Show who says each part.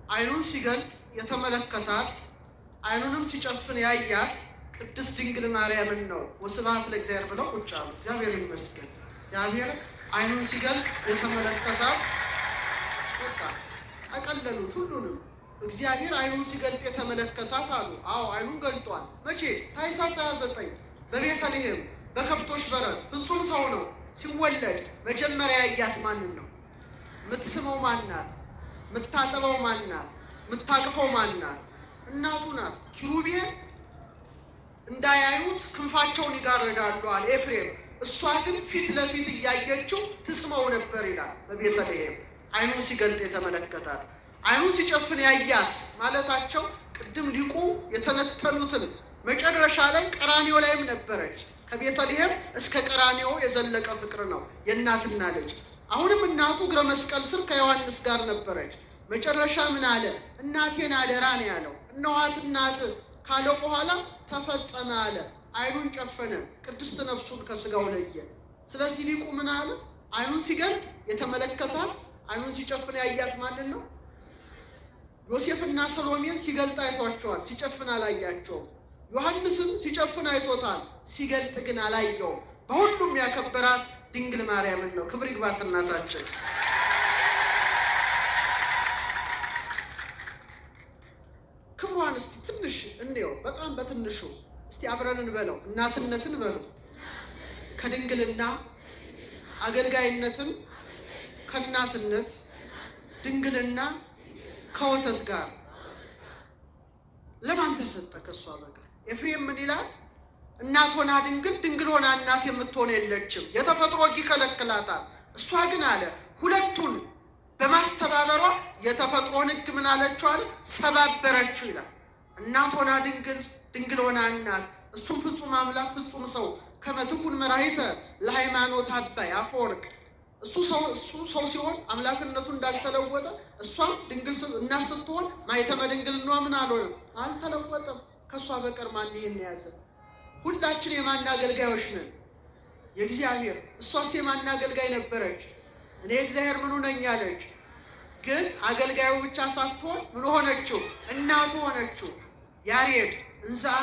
Speaker 1: አይኑን ሲገልጥ የተመለከታት አይኑንም ሲጨፍን ያያት ቅድስት ድንግል ማርያምን ነው። ወስብሐት ለእግዚአብሔር ብለው ቁጭ አሉ። እግዚአብሔር ይመስገን። እግዚአብሔር አይኑን ሲገልጥ የተመለከታት በቃ አቀለሉት ሁሉንም። እግዚአብሔር አይኑን ሲገልጥ የተመለከታት አሉ። አዎ አይኑን ገልጧል። መቼ? ታኅሳስ 29 በቤተልሔም በከብቶች በረት ፍጹም ሰው ነው ሲወለድ መጀመሪያ ያያት ማንን ነው? የምትስመው ማናት? የምታጠበው ማናት? የምታቅፈው ማናት? እናቱ ናት። ኪሩቤል እንዳያዩት ክንፋቸውን ይጋርዳሉ አለ ኤፍሬም። እሷ ግን ፊት ለፊት እያየችው ትስመው ነበር ይላል በቤተልሔም። አይኑን ሲገልጥ የተመለከታት አይኑን ሲጨፍን ያያት ማለታቸው ቅድም ሊቁ የተነተኑትን መጨረሻ ላይ ቀራንዮ ላይም ነበረች። ከቤተልሔም እስከ ቀራንዮ የዘለቀ ፍቅር ነው የእናትና ልጅ። አሁንም እናቱ እግረ መስቀል ስር ከዮሐንስ ጋር ነበረች። መጨረሻ ምን አለ? እናቴን አደራ ነው ያለው። እነኋት እናት ካለው በኋላ ተፈጸመ አለ። አይኑን ጨፈነ፣ ቅድስት ነፍሱን ከስጋው ለየ። ስለዚህ ሊቁ ምን አለ? አይኑን ሲገልጥ የተመለከታት አይኑን ሲጨፍን ያያት ማንን ነው? ዮሴፍና ሰሎሜን ሲገልጥ አይቷቸዋል፣ ሲጨፍን አላያቸውም። ዮሐንስም ሲጨፍን አይቶታል፣ ሲገልጥ ግን አላየውም። በሁሉም ያከበራት ድንግል ማርያምን ነው። ክብር ይግባት እናታችን። ክብሯን እስቲ ትንሽ እንየው፣ በጣም በትንሹ እስቲ አብረን እንበለው። እናትነትን በለው፣ ከድንግልና አገልጋይነትን ከእናትነት ድንግልና ከወተት ጋር ለማን ተሰጠ ከሷ በቀር? ኤፍሬም ምን ይላል? እናት ሆና ድንግል፣ ድንግል ሆና እናት የምትሆን የለችም። የተፈጥሮ ሕግ ይከለክላታል። እሷ ግን አለ ሁለቱን በማስተባበሯ የተፈጥሮን ሕግ ምን አለችው አለ? ሰባበረችው ይላል። እናት ሆና ድንግል፣ ድንግል ሆና እናት። እሱም ፍጹም አምላክ ፍጹም ሰው ከመትኩን መራሂተ ለሃይማኖት አባይ አፈወርቅ። እሱ ሰው ሲሆን አምላክነቱ እንዳልተለወጠ እሷም ድንግል እናት ስትሆን ማኅተመ ድንግልናዋ ምን አልሆነም? አልተለወጠም። ከእሷ በቀር ማን ይሄን ያዘ? ሁላችን የማን አገልጋዮች ነን? የእግዚአብሔር። እሷስ የማን አገልጋይ ነበረች? እኔ እግዚአብሔር ምኑ ነኝ አለች። ግን አገልጋዩ ብቻ ሳትሆን ምን ሆነችው? እናቱ ሆነችው። ያሬድ እንዛ